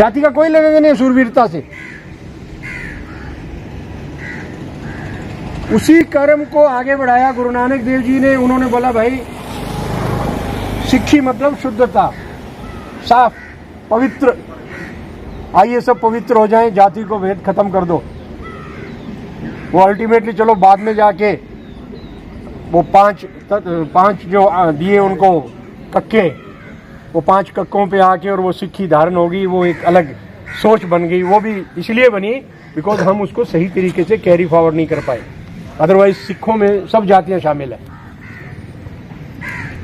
जाति का कोई लेना देना नहीं शूरवीरता से। उसी कर्म को आगे बढ़ाया गुरु नानक देव जी ने। उन्होंने बोला भाई सिक्खी मतलब शुद्धता, साफ, पवित्र। आइए सब पवित्र हो जाएं, जाति को भेद खत्म कर दो। वो अल्टीमेटली चलो बाद में जाके वो पांच जो दिए उनको कक्के, वो 5 कक्कों पे आके और वो सिक्खी धारण होगी। वो एक अलग सोच बन गई। वो भी इसलिए बनी बिकॉज हम उसको सही तरीके से कैरी फॉरवर्ड नहीं कर पाए। अदरवाइज सिखों में सब जातियां शामिल है।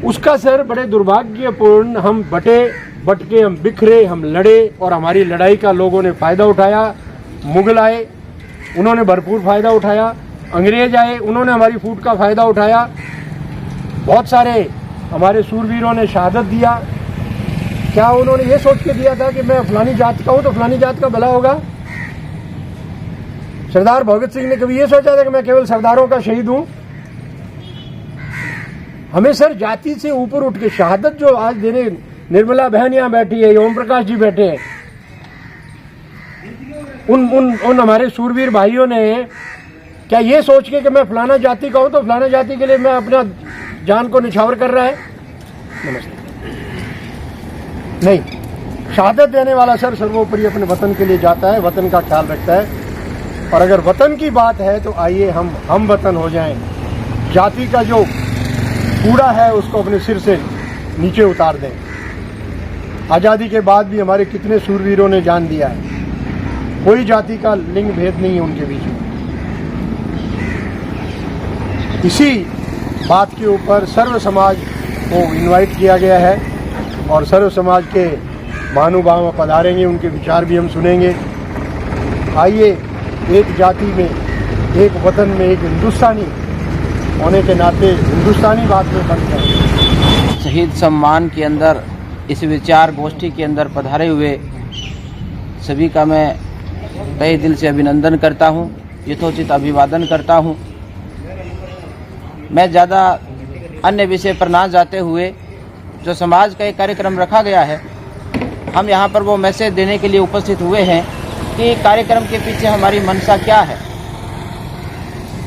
उसका सर बड़े दुर्भाग्यपूर्ण हम बटके हम बिखरे, हम लड़े और हमारी लड़ाई का लोगों ने फायदा उठाया। मुगल आए, उन्होंने भरपूर फायदा उठाया। अंग्रेज आए, उन्होंने हमारी फूट का फायदा उठाया। बहुत सारे हमारे सूरवीरों ने शहादत दिया। क्या उन्होंने ये सोच के दिया था कि मैं फलानी जात का हूं तो फलानी जात का भला होगा? सरदार भगत सिंह ने कभी ये सोचा था कि मैं केवल सरदारों का शहीद हूं? हमें सर जाति से ऊपर उठ के शहादत जो आज देने, निर्मला बहन यहां बैठी है, ओम प्रकाश जी बैठे हैं, उन हमारे सूरवीर भाइयों ने क्या ये सोच के कि मैं फलाना जाति का हूं तो फलाना जाति के लिए मैं अपना जान को निछावर कर रहा है? नमस्ते। नहीं, शहादत देने वाला सर सर्वोपरि अपने वतन के लिए जाता है, वतन का ख्याल रखता है। और अगर वतन की बात है तो आइए हम वतन हो जाएं। जाति का जो कूड़ा है उसको अपने सिर से नीचे उतार दें। आजादी के बाद भी हमारे कितने सूरवीरों ने जान दिया है। कोई जाति का लिंग भेद नहीं है उनके बीच में। इसी बात के ऊपर सर्व समाज को इनवाइट किया गया है और सर्व समाज के महानुभाव पधारेंगे, उनके विचार भी हम सुनेंगे। आइए एक जाति में, एक वतन में, एक हिंदुस्तानी होने के नाते हिंदुस्तानी बात में बंद करें। शहीद सम्मान के अंदर इस विचार गोष्ठी के अंदर पधारे हुए सभी का मैं तहे दिल से अभिनंदन करता हूं, यथोचित अभिवादन करता हूं। मैं ज़्यादा अन्य विषय पर ना जाते हुए जो समाज का एक कार्यक्रम रखा गया है, हम यहाँ पर वो मैसेज देने के लिए उपस्थित हुए हैं कि कार्यक्रम के पीछे हमारी मंशा क्या है।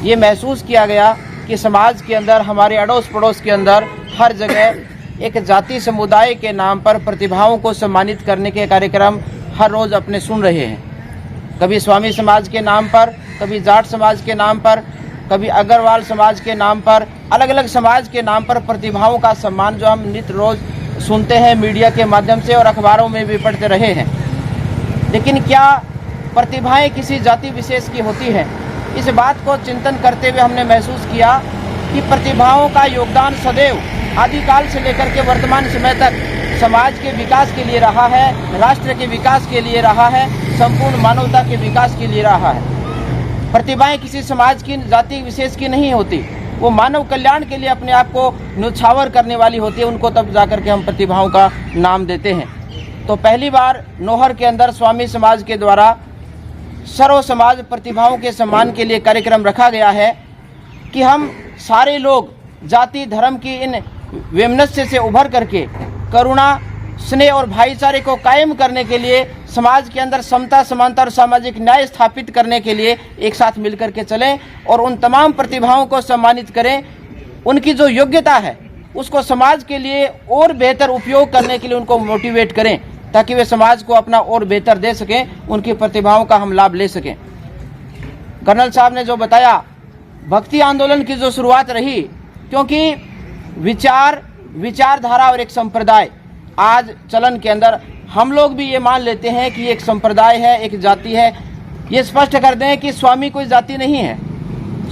ये महसूस किया गया कि समाज के अंदर, हमारे अड़ोस पड़ोस के अंदर हर जगह एक जाति समुदाय के नाम पर प्रतिभाओं को सम्मानित करने के कार्यक्रम हर रोज़ अपने सुन रहे हैं। कभी स्वामी समाज के नाम पर, कभी जाट समाज के नाम पर, कभी अग्रवाल समाज के नाम पर, अलग अलग समाज के नाम पर प्रतिभाओं का सम्मान जो हम नित्य रोज सुनते हैं मीडिया के माध्यम से और अखबारों में भी पढ़ते रहे हैं। लेकिन क्या प्रतिभाएं किसी जाति विशेष की होती हैं? इस बात को चिंतन करते हुए हमने महसूस किया कि प्रतिभाओं का योगदान सदैव आदिकाल से लेकर के वर्तमान समय तक समाज के विकास के लिए रहा है, राष्ट्र के विकास के लिए रहा है, संपूर्ण मानवता के विकास के लिए रहा है। प्रतिभाएं किसी समाज की, जाति विशेष की नहीं होती, वो मानव कल्याण के लिए अपने आप को न्यौछावर करने वाली होती है। उनको तब जाकर के हम प्रतिभाओं का नाम देते हैं। तो पहली बार नौहर के अंदर स्वामी समाज के द्वारा सर्व समाज प्रतिभाओं के सम्मान के लिए कार्यक्रम रखा गया है कि हम सारे लोग जाति धर्म की इन वैमनस्य से उभर करके करुणा, स्नेह और भाईचारे को कायम करने के लिए, समाज के अंदर समता, समानता और सामाजिक न्याय स्थापित करने के लिए एक साथ मिलकर के चलें और उन तमाम प्रतिभाओं को सम्मानित करें। उनकी जो योग्यता है उसको समाज के लिए और बेहतर उपयोग करने के लिए उनको मोटिवेट करें ताकि वे समाज को अपना और बेहतर दे सकें, उनकी प्रतिभाओं का हम लाभ ले सकें। कर्नल साहब ने जो बताया, भक्ति आंदोलन की जो शुरुआत रही, क्योंकि विचारधारा और एक संप्रदाय आज चलन के अंदर हम लोग भी ये मान लेते हैं कि एक संप्रदाय है, एक जाति है। ये स्पष्ट कर दें कि स्वामी कोई जाति नहीं है,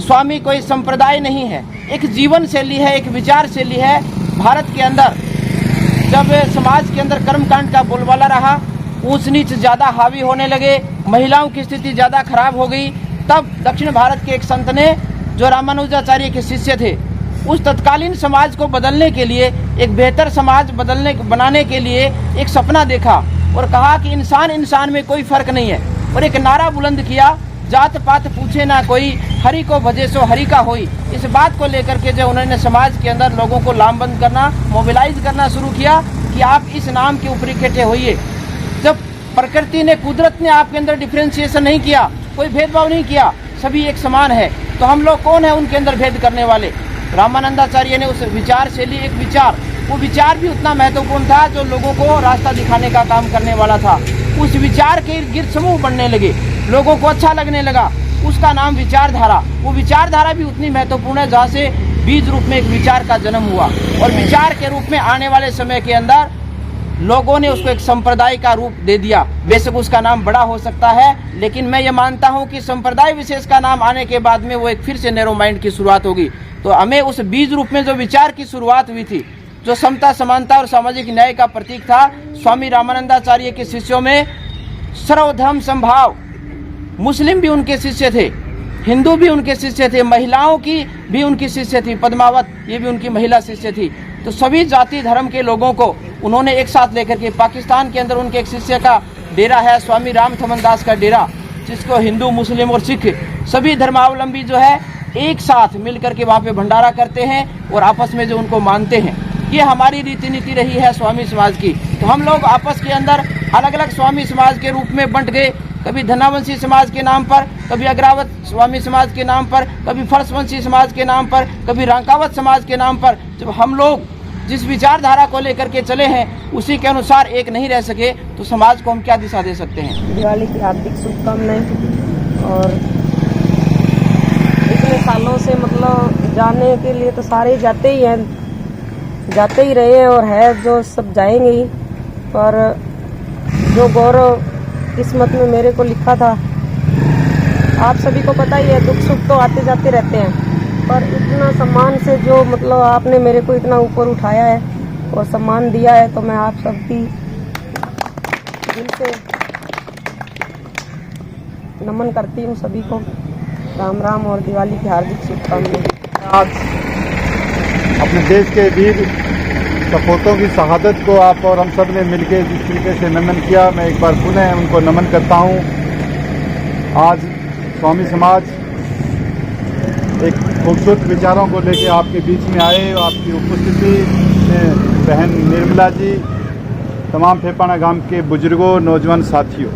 स्वामी कोई संप्रदाय नहीं है, एक जीवन शैली है, एक विचार शैली है। भारत के अंदर जब समाज के अंदर कर्मकांड का बोलबाला रहा, ऊंच नीच ज़्यादा हावी होने लगे, महिलाओं की स्थिति ज़्यादा खराब हो गई, तब दक्षिण भारत के एक संत ने, जो रामानुजाचार्य के शिष्य थे, उस तत्कालीन समाज को बदलने के लिए, एक बेहतर समाज बनाने के लिए एक सपना देखा और कहा कि इंसान में कोई फर्क नहीं है, और एक नारा बुलंद किया, जात पात पूछे ना कोई, हरि को भजे सो हरि का होई। इस बात को लेकर के जो उन्होंने समाज के अंदर लोगों को लामबंद करना, मोबिलाइज करना शुरू किया कि आप इस नाम के ऊपर इकट्ठे होइए। जब प्रकृति ने, कुदरत ने आपके अंदर डिफ्रेंशिएशन नहीं किया, कोई भेदभाव नहीं किया, सभी एक समान है। तो हम लोग कौन है उनके अंदर भेद करने वाले? रामानंदाचार्य ने उस विचार शैली, एक विचार, वो विचार भी उतना महत्वपूर्ण था जो लोगों को रास्ता दिखाने का काम करने वाला था। उस विचार के इर्द गिर्द समूह बनने लगे, लोगों को अच्छा लगने लगा, उसका नाम विचारधारा। वो विचारधारा भी उतनी महत्वपूर्ण है जहाँ से बीज रूप में एक विचार का जन्म हुआ, और विचार के रूप में आने वाले समय के अंदर लोगों ने उसको एक संप्रदाय का रूप दे दिया। बेशक उसका नाम बड़ा हो सकता है, लेकिन मैं ये मानता हूँ कि संप्रदाय विशेष का नाम आने के बाद में वो एक फिर से नैरो माइंड की शुरुआत होगी। तो हमें उस बीज रूप में जो विचार की शुरुआत हुई थी, जो समता, समानता और सामाजिक न्याय का प्रतीक था, स्वामी रामानंदाचार्य के शिष्यों में सर्वधर्म संभाव, मुस्लिम भी उनके शिष्य थे, हिंदू भी उनके शिष्य थे, महिलाओं की भी उनकी शिष्य थी, पद्मावत ये भी उनकी महिला शिष्य थी। तो सभी जाति धर्म के लोगों को उन्होंने एक साथ लेकर के, पाकिस्तान के अंदर उनके एक शिष्य का डेरा है, स्वामी रामथमन दास का डेरा, जिसको हिंदू, मुस्लिम और सिख सभी धर्मावलंबी जो है एक साथ मिलकर के वहाँ पे भंडारा करते हैं और आपस में जो उनको मानते हैं। ये हमारी रीति नीति रही है स्वामी समाज की। तो हम लोग आपस के अंदर अलग अलग स्वामी समाज के रूप में बंट गए, कभी धनावंशी समाज के नाम पर, कभी अग्रावत स्वामी समाज के नाम पर, कभी फर्शवंशी समाज के नाम पर, कभी रांकावत समाज के नाम पर। जब हम लोग जिस विचारधारा को लेकर के चले हैं उसी के अनुसार एक नहीं रह सके तो समाज को हम क्या दिशा दे सकते हैं? दिवाली की हार्दिक शुभकामनाएं। और इतने सालों से मतलब जाने के लिए तो सारे जाते ही हैं, जाते ही रहे और है जो सब जाएंगे ही, पर जो गौरव किस्मत में मेरे को लिखा था, आप सभी को पता ही है, दुख सुख तो आते जाते रहते हैं, पर इतना सम्मान से जो मतलब आपने मेरे को इतना ऊपर उठाया है और सम्मान दिया है, तो मैं आप सबकी दिल से नमन करती हूँ सभी को। राम राम और दिवाली की हार्दिक शुभकामनाएं। आज अपने देश के वीर सपूतों की शहादत को आप और हम सब ने मिलकर जिस तरीके से नमन किया, मैं एक बार पुनः उनको नमन करता हूँ। आज स्वामी समाज एक खूबसूरत विचारों को लेकर आपके बीच में आए। आपकी उपस्थिति में बहन निर्मला जी, तमाम फेपाना गांव के बुजुर्गों, नौजवान साथियों,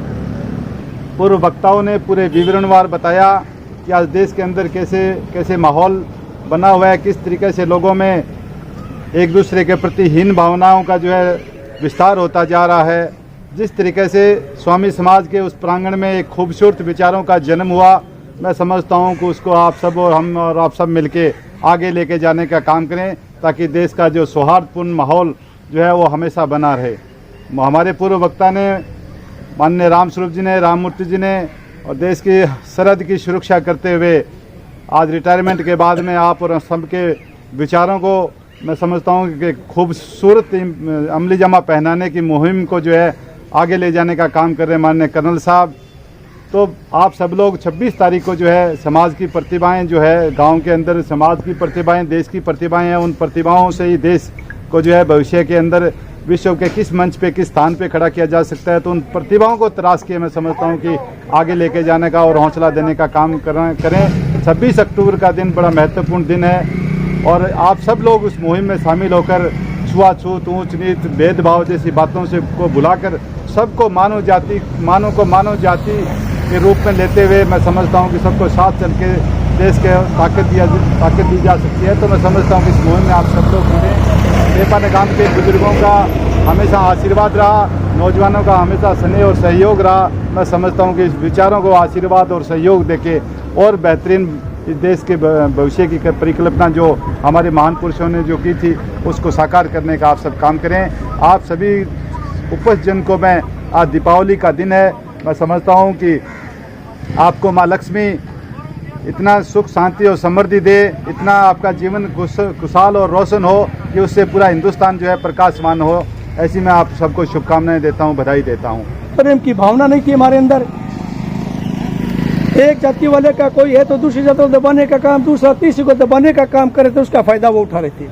पूर्व वक्ताओं ने पूरे विवरणवार बताया कि आज देश के अंदर कैसे कैसे माहौल बना हुआ है, किस तरीके से लोगों में एक दूसरे के प्रति हीन भावनाओं का जो है विस्तार होता जा रहा है। जिस तरीके से स्वामी समाज के उस प्रांगण में एक खूबसूरत विचारों का जन्म हुआ, मैं समझता हूं कि उसको आप सब और हम और आप सब मिलके आगे लेके जाने का काम करें, ताकि देश का जो सौहार्दपूर्ण माहौल जो है वो हमेशा बना रहे। हमारे पूर्व वक्ता ने, माननीय रामस्वरूप जी ने, राममूर्ति जी ने, और देश की सरहद की सुरक्षा करते हुए आज रिटायरमेंट के बाद में आप और सबके विचारों को मैं समझता हूँ कि खूबसूरत अमली जमा पहनाने की मुहिम को जो है आगे ले जाने का काम कर रहे हैं माननीय कर्नल साहब। तो आप सब लोग 26 तारीख को जो है समाज की प्रतिभाएं जो है गांव के अंदर, समाज की प्रतिभाएं, देश की प्रतिभाएं हैं, उन प्रतिभाओं से ही देश को जो है भविष्य के अंदर विश्व के किस मंच पे, किस स्थान पे खड़ा किया जा सकता है। तो उन प्रतिभाओं को तराश के मैं समझता हूँ कि आगे लेके जाने का और हौसला देने का काम करें। 26 अक्टूबर का दिन बड़ा महत्वपूर्ण दिन है और आप सब लोग उस मुहिम में शामिल होकर छुआछूत, ऊंच नीच, भेदभाव जैसी बातों से को भुलाकर सबको मानव जाति के रूप में लेते हुए मैं समझता हूं कि सबको साथ चल के देश के ताकत दी जा सकती है। तो मैं समझता हूं कि इस मुहिम में आप सब लोग जुड़े। फेपाना गांव के बुजुर्गों का हमेशा आशीर्वाद रहा, नौजवानों का हमेशा स्नेह और सहयोग रहा। मैं समझता हूं कि इस विचारों को आशीर्वाद और सहयोग देके और बेहतरीन इस देश के भविष्य की परिकल्पना जो हमारे महान पुरुषों ने जो की थी उसको साकार करने का आप सब काम करें। आप सभी उपस्थित जन को मैं, आज दीपावली का दिन है, मैं समझता हूं कि आपको माँ लक्ष्मी इतना सुख, शांति और समृद्धि दे, इतना आपका जीवन खुशहाल और रोशन हो कि उससे पूरा हिंदुस्तान जो है प्रकाशमान हो। ऐसी मैं आप सबको शुभकामनाएं देता हूं, बधाई देता हूं। प्रेम की भावना नहीं थी हमारे अंदर। एक जाति वाले का कोई है तो दूसरी जाति को दबाने का काम, दूसरा तीसरी को दबाने का काम करे तो उसका फायदा वो उठा रहे थे।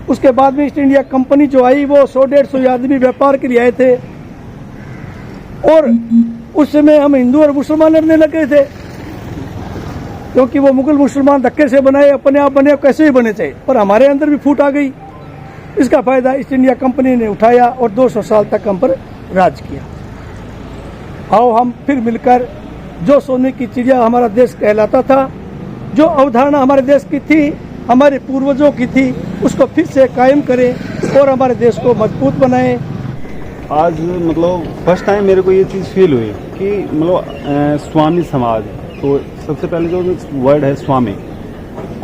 उसके बाद में ईस्ट इंडिया कंपनी जो आई वो 100-150 आदमी व्यापार के लिए आए थे और उस समय हम हिंदू और मुसलमान लड़ने लगे थे, क्योंकि वो मुगल मुसलमान धक्के से बनाए, अपने आप बने, कैसे भी बने चाहिए, पर हमारे अंदर भी फूट आ गई। इसका फायदा ईस्ट इंडिया कंपनी ने उठाया और 200 साल तक हम पर राज किया। आओ हम फिर मिलकर जो सोने की चिड़िया हमारा देश कहलाता था, जो अवधारणा हमारे देश की थी, हमारे पूर्वजों की थी, उसको फिर से कायम करें और हमारे देश को मजबूत बनाएं। आज मतलब फर्स्ट टाइम मेरे को ये चीज़ फील हुई कि मतलब स्वामी समाज, तो सबसे पहले जो वर्ड है स्वामी,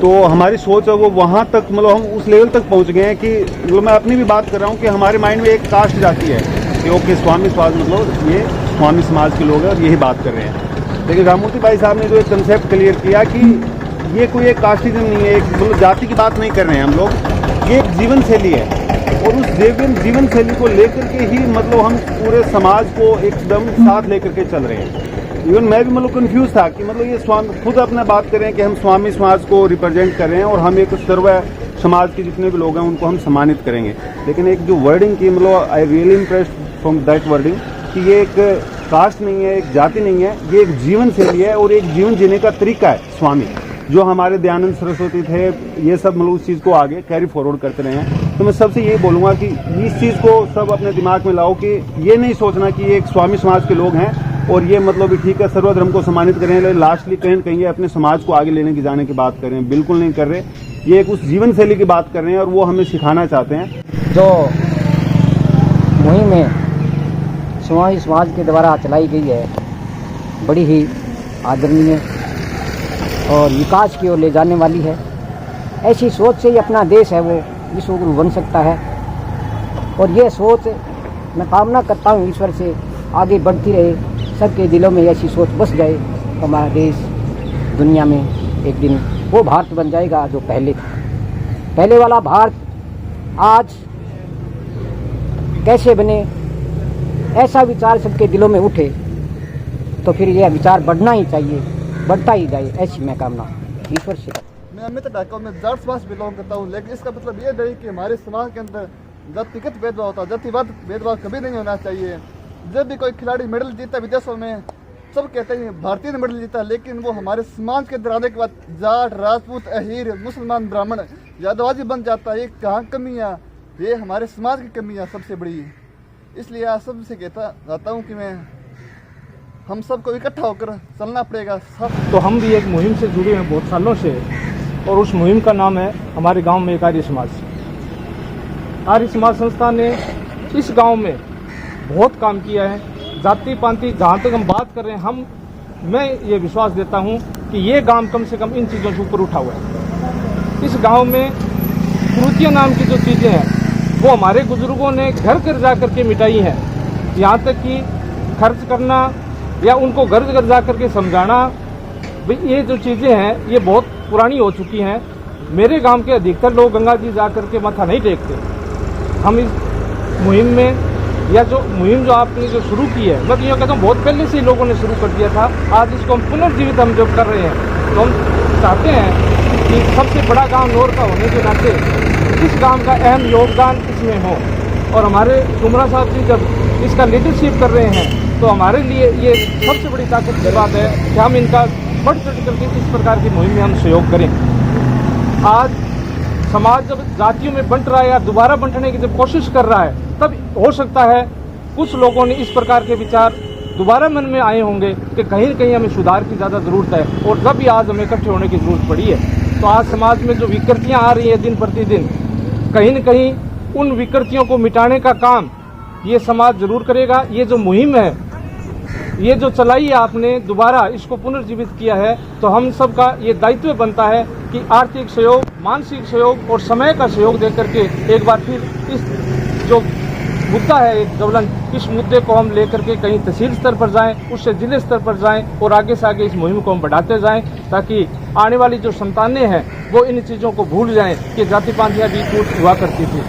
तो हमारी सोच है वो वहाँ तक मतलब हम उस लेवल तक पहुँच गए हैं कि मतलब मैं अपनी भी बात कर रहा हूँ कि हमारे माइंड में एक कास्ट जाती है कि ओके स्वामी समाज मतलब ये स्वामी समाज के लोग हैं और यही बात कर रहे हैं। लेकिन राममूर्ति भाई साहब ने जो एक कंसेप्ट क्लियर किया कि ये कोई एक कास्टिज्म नहीं है, एक मतलब जाति की बात नहीं कर रहे हैं हम लोग, ये एक जीवन शैली है और उस जीवन शैली को लेकर के ही मतलब हम पूरे समाज को एकदम साथ लेकर के चल रहे हैं। इवन मैं भी मतलब कंफ्यूज था कि मतलब ये स्वामी खुद अपना बात करें कि हम स्वामी समाज को रिप्रेजेंट कर रहे हैं और हम एक सर्व समाज के जितने भी लोग हैं उनको हम सम्मानित करेंगे। लेकिन एक जो वर्डिंग की मतलब I really impressed from that wording कि ये एक कास्ट नहीं है, एक जाति नहीं है, ये एक जीवन शैली है और एक जीवन जीने का तरीका है। स्वामी जो हमारे दयानंद सरस्वती थे, ये सब मतलब उस चीज़ को आगे कैरी फॉरवर्ड करते रहे हैं। तो मैं सबसे यही बोलूँगा कि इस चीज़ को सब अपने दिमाग में लाओ कि ये नहीं सोचना कि ये एक स्वामी समाज के लोग हैं और ये मतलब ठीक है सर्वधर्म को सम्मानित करें, लेकिन लास्टली कहीं न कहीं अपने समाज को आगे लेने की जाने की बात कर रहे हैं। बिल्कुल नहीं कर रहे, ये एक उस जीवन शैली की बात कर रहे हैं और वो हमें सिखाना चाहते हैं। जो मुहिम में स्वामी समाज के द्वारा चलाई गई है, बड़ी ही आदरणीय और विकास की ओर ले जाने वाली है। ऐसी सोच से ही अपना देश है वो विश्वगुरु बन सकता है और ये सोच मैं कामना करता हूँ ईश्वर से आगे बढ़ती रहे, सबके दिलों में ऐसी सोच बस जाए तो हमारा देश दुनिया में एक दिन वो भारत बन जाएगा जो पहले था। पहले वाला भारत आज कैसे बने, ऐसा विचार सबके दिलों में उठे तो फिर यह विचार बढ़ना ही चाहिए, बढ़ता ही जाए, ऐसी मैं कामना ईश्वर से। मैं अमित ढाका में जाट समाज से बिलोंग करता हूँ, लेकिन इसका मतलब ये नहीं कि हमारे समाज के अंदर जातिगत भेदभाव होता है। जातिवाद भेदभाव कभी नहीं होना चाहिए। जब भी कोई खिलाड़ी मेडल जीता विदेशों में, सब कहते हैं भारतीय ने मेडल जीता, लेकिन वो हमारे समाज के अंदर आने के बाद जाट, राजपूत, अहीर, मुसलमान, ब्राह्मण, यादवाजी बन जाता है। ये कहाँ कमियाँ, ये हमारे समाज की कमियाँ सबसे बड़ी। इसलिए आज सबसे कहता जाता हूँ कि हम सबको इकट्ठा होकर चलना पड़ेगा सब। तो हम भी एक मुहिम से जुड़े हैं बहुत सालों से और उस मुहिम का नाम है हमारे गांव में एक आर्य समाज। आर्य समाज संस्था ने इस गांव में बहुत काम किया है। जाति पांति जहाँ तक हम बात कर रहे हैं, मैं ये विश्वास देता हूँ कि ये गांव कम से कम इन चीज़ों से ऊपर उठा हुआ है। इस गांव में कुरीतियाँ नाम की जो चीज़ें हैं वो हमारे बुजुर्गों ने घर घर जा करके मिटाई हैं। यहाँ तक कि खर्च करना या उनको घर घर जा करके समझाना, भाई ये जो चीज़ें हैं ये बहुत पुरानी हो चुकी हैं। मेरे गांव के अधिकतर लोग गंगा जी जा करके माथा नहीं टेकते। हम इस मुहिम में या जो मुहिम जो आपने जो शुरू की है, मैं तो ये कहता हूँ बहुत पहले से लोगों ने शुरू कर दिया था। आज इसको हम पुनर्जीवित हम जो कर रहे हैं, तो हम चाहते हैं कि सबसे बड़ा गांव नौर का होने के नाते इस गांव का अहम योगदान इसमें हो। और हमारे कुमरा साहब जी जब इसका लीडरशिप कर रहे हैं तो हमारे लिए ये सबसे बड़ी ताकत की बात है कि हम इनका बढ़ चढ़ करके इस प्रकार की मुहिम में हम सहयोग करें। आज समाज जब जातियों में बंट रहा है या दोबारा बंटने की जब कोशिश कर रहा है, तब हो सकता है कुछ लोगों ने इस प्रकार के विचार दोबारा मन में आए होंगे कि कहीं न कहीं हमें सुधार की ज़्यादा ज़रूरत है। और जब भी आज हमें इकट्ठे होने की ज़रूरत पड़ी है, तो आज समाज में जो विकृतियाँ आ रही है दिन प्रतिदिन, कहीं न कहीं उन विकृतियों को मिटाने का काम ये समाज जरूर करेगा। ये जो मुहिम है, ये जो चलाई है आपने, दोबारा इसको पुनर्जीवित किया है, तो हम सब का ये दायित्व बनता है कि आर्थिक सहयोग, मानसिक सहयोग और समय का सहयोग देकर के एक बार फिर इस जो मुद्दा है एक ज्वलंत, इस मुद्दे को हम लेकर के कहीं तहसील स्तर पर जाएं, उससे जिले स्तर पर जाएं और आगे से आगे इस मुहिम को हम बढ़ाते जाएं, ताकि आने वाली जो संतानें हैं वो इन चीज़ों को भूल जाएं कि जाति पांतियाँ भी छूट हुआ करती थी।